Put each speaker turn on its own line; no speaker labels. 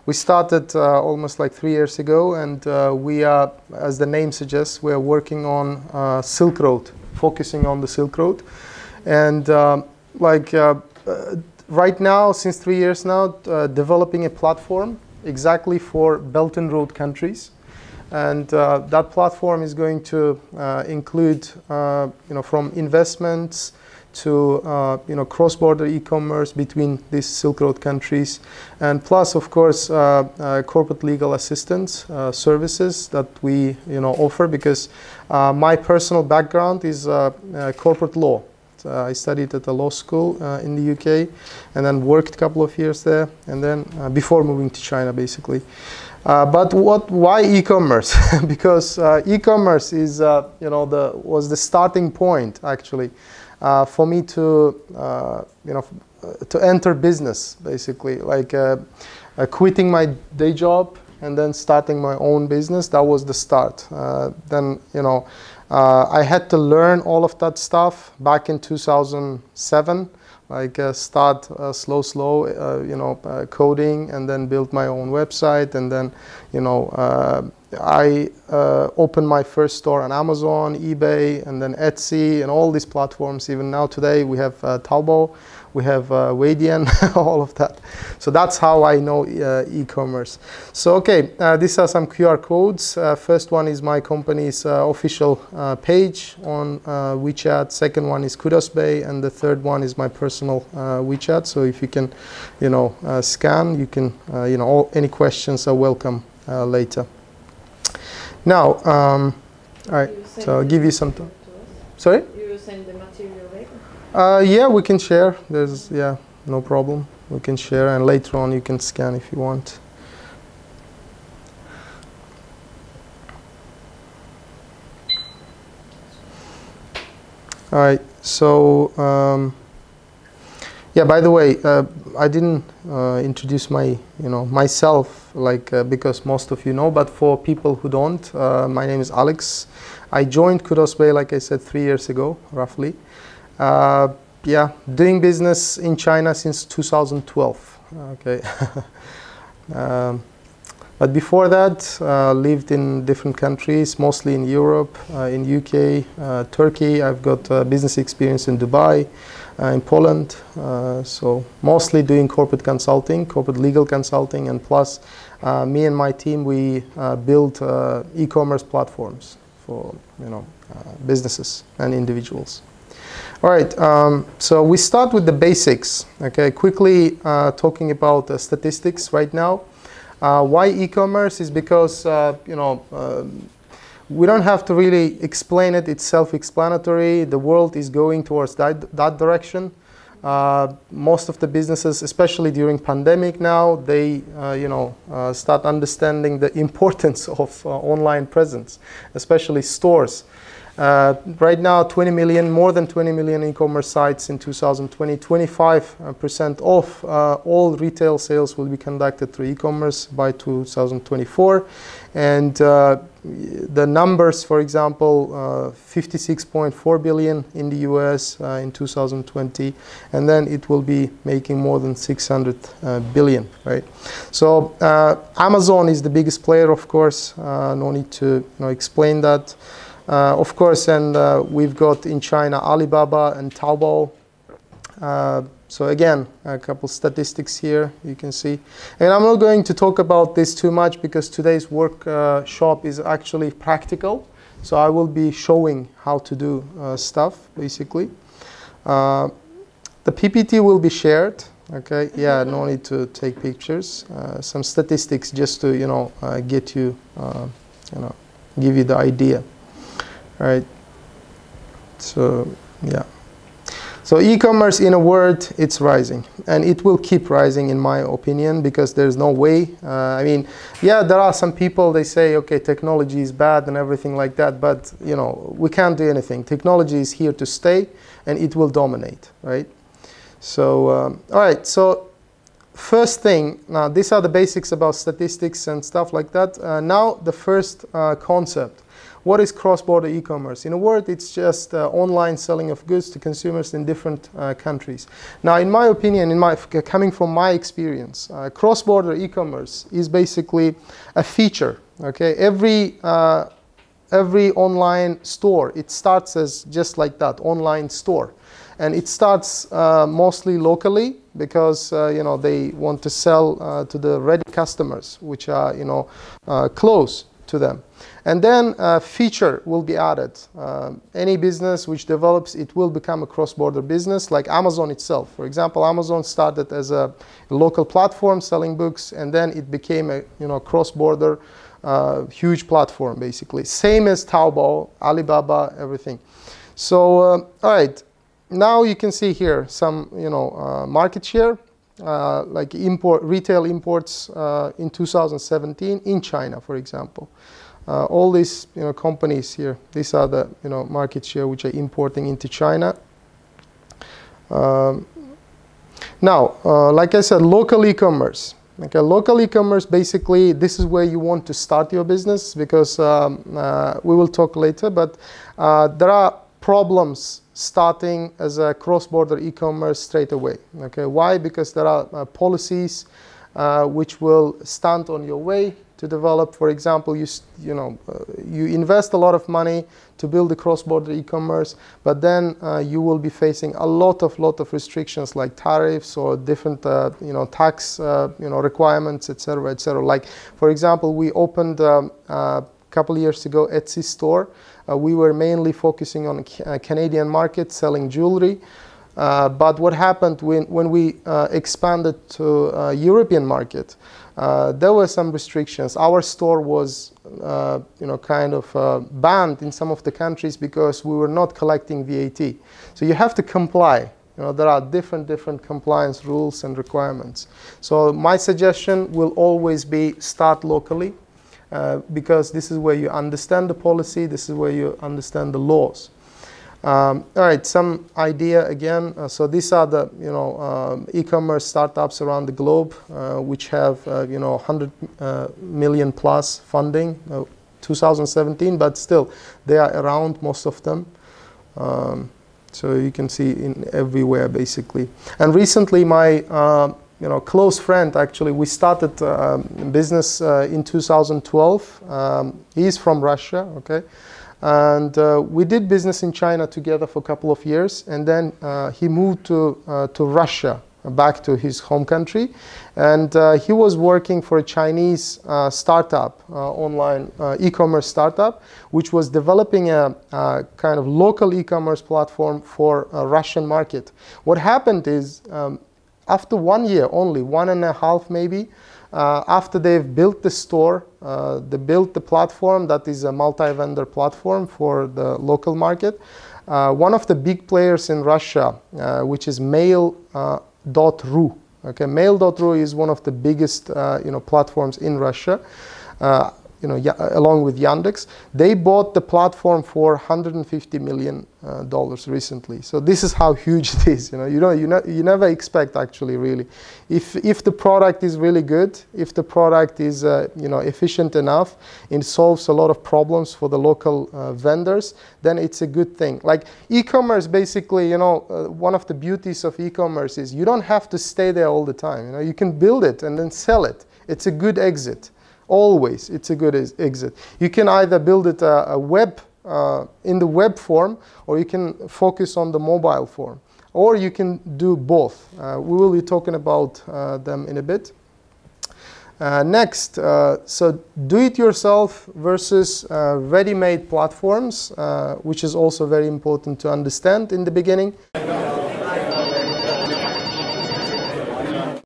We started almost like 3 years ago, and we are, as the name suggests, we are working on Silk Road, focusing on the Silk Road. And right now, since 3 years now, developing a platform exactly for Belt and Road countries. And that platform is going to include, from investments to cross-border e-commerce between these Silk Road countries, and plus, of course, corporate legal assistance services that we offer, because my personal background is corporate law. I studied at a law school in the UK, and then worked a couple of years there, and then before moving to China, basically. But why e-commerce? Because e-commerce is was the starting point, actually. For me to to enter business, basically, like quitting my day job and then starting my own business. That was the start. Then I had to learn all of that stuff back in 2007. Like start slow, coding, and then build my own website, and then I opened my first store on Amazon, eBay, and then Etsy, and all these platforms. Even now today we have Taobao, we have Weidian, all of that. So that's how I know e-commerce. So okay, these are some QR codes. First one is my company's official page on WeChat. Second one is 𝐻𝐤, and the third one is my personal WeChat. So if you can, scan, you can, any questions are welcome later. Now, all right, so I'll give you some time. Sorry?
You will send the material later?
Yeah, we can share. There's, no problem. We can share, and later on you can scan if you want. All right, so, yeah, by the way, I didn't introduce myself, because most of you know, but for people who don't, my name is Alex. I joined 𝐻𝐤, like I said, 3 years ago, roughly. Doing business in China since 2012, okay. But before that, lived in different countries, mostly in Europe, in UK, Turkey. I've got business experience in Dubai, in Poland. So mostly doing corporate consulting, corporate legal consulting, and plus me and my team, we build e-commerce platforms for businesses and individuals. All right, so we start with the basics. Okay, quickly talking about statistics right now. Why e-commerce is because we don't have to really explain it. It's self-explanatory. The world is going towards that direction. Most of the businesses, especially during pandemic now, they start understanding the importance of online presence, especially stores. Right now, more than 20 million e-commerce sites in 2020. 25% of all retail sales will be conducted through e-commerce by 2024. And the numbers, for example, 56.4 billion in the US in 2020, and then it will be making more than 600 billion, right? So Amazon is the biggest player, of course. No need to explain that. Of course, and we've got in China Alibaba and Taobao. So again, a couple statistics here you can see. And I'm not going to talk about this too much because today's workshop is actually practical. So I will be showing how to do stuff, basically. The PPT will be shared. Okay, yeah, no need to take pictures. Some statistics just to, get you, give you the idea. All right, so yeah. So e-commerce, in a word, it's rising. And it will keep rising, in my opinion, because there's no way. I mean, yeah, there are some people, they say, okay, technology is bad and everything like that. But, we can't do anything. Technology is here to stay, and it will dominate, right? So, all right, so first thing, now these are the basics about statistics and stuff like that. Now the first concept. What is cross-border e-commerce? In a word, it's just online selling of goods to consumers in different countries. Now, in my opinion, coming from my experience, cross-border e-commerce is basically a feature. Okay, every online store, it starts as just like that, online store, and it starts mostly locally because they want to sell to the ready customers, which are close to them. And then a feature will be added. Any business which develops, it will become a cross-border business, like Amazon itself. For example, Amazon started as a local platform selling books, and then it became a cross-border huge platform, basically. Same as Taobao, Alibaba, everything. So, all right, now you can see here some market share, like retail imports in 2017 in China, for example. All these companies here, these are the market share which are importing into China. Now, like I said, local e-commerce. Okay, local e-commerce, basically, this is where you want to start your business, because we will talk later, but there are problems starting as a cross-border e-commerce straight away. Okay, why? Because there are policies which will stand on your way to develop. For example, you invest a lot of money to build a cross-border e-commerce, but then you will be facing a lot of restrictions like tariffs or different tax requirements, etc., etc. Like, for example, we opened a couple years ago Etsy store. We were mainly focusing on Canadian market, selling jewelry. But what happened when we expanded to European market? There were some restrictions. Our store was, kind of banned in some of the countries because we were not collecting VAT. So you have to comply. There are different compliance rules and requirements. So my suggestion will always be start locally, because this is where you understand the policy. This is where you understand the laws. All right, some idea again. So these are the e-commerce startups around the globe which have 100 million plus funding, 2017, but still they are around, most of them. So you can see in everywhere basically. And recently, my close friend, actually, we started business in 2012. He's from Russia. Okay. And we did business in China together for a couple of years, and then he moved to Russia, back to his home country, and he was working for a Chinese startup, online e-commerce startup, which was developing a kind of local e-commerce platform for a Russian market. What happened is, after 1 year, only 1.5 maybe, after they've built the store, they built the platform that is a multi-vendor platform for the local market. One of the big players in Russia, which is Mail.ru. Okay, Mail.ru is one of the biggest platforms in Russia. Along with Yandex, they bought the platform for $150 million recently. So this is how huge it is. You never expect, actually, really. If the product is really good, if the product is efficient enough, it solves a lot of problems for the local vendors, then it's a good thing. Like e-commerce, basically, one of the beauties of e-commerce is you don't have to stay there all the time. You can build it and then sell it. It's a good exit. Always, it's a good exit. You can either build it in the web form, or you can focus on the mobile form, or you can do both. We will be talking about them in a bit. Next, so do-it-yourself versus ready-made platforms, which is also very important to understand in the beginning.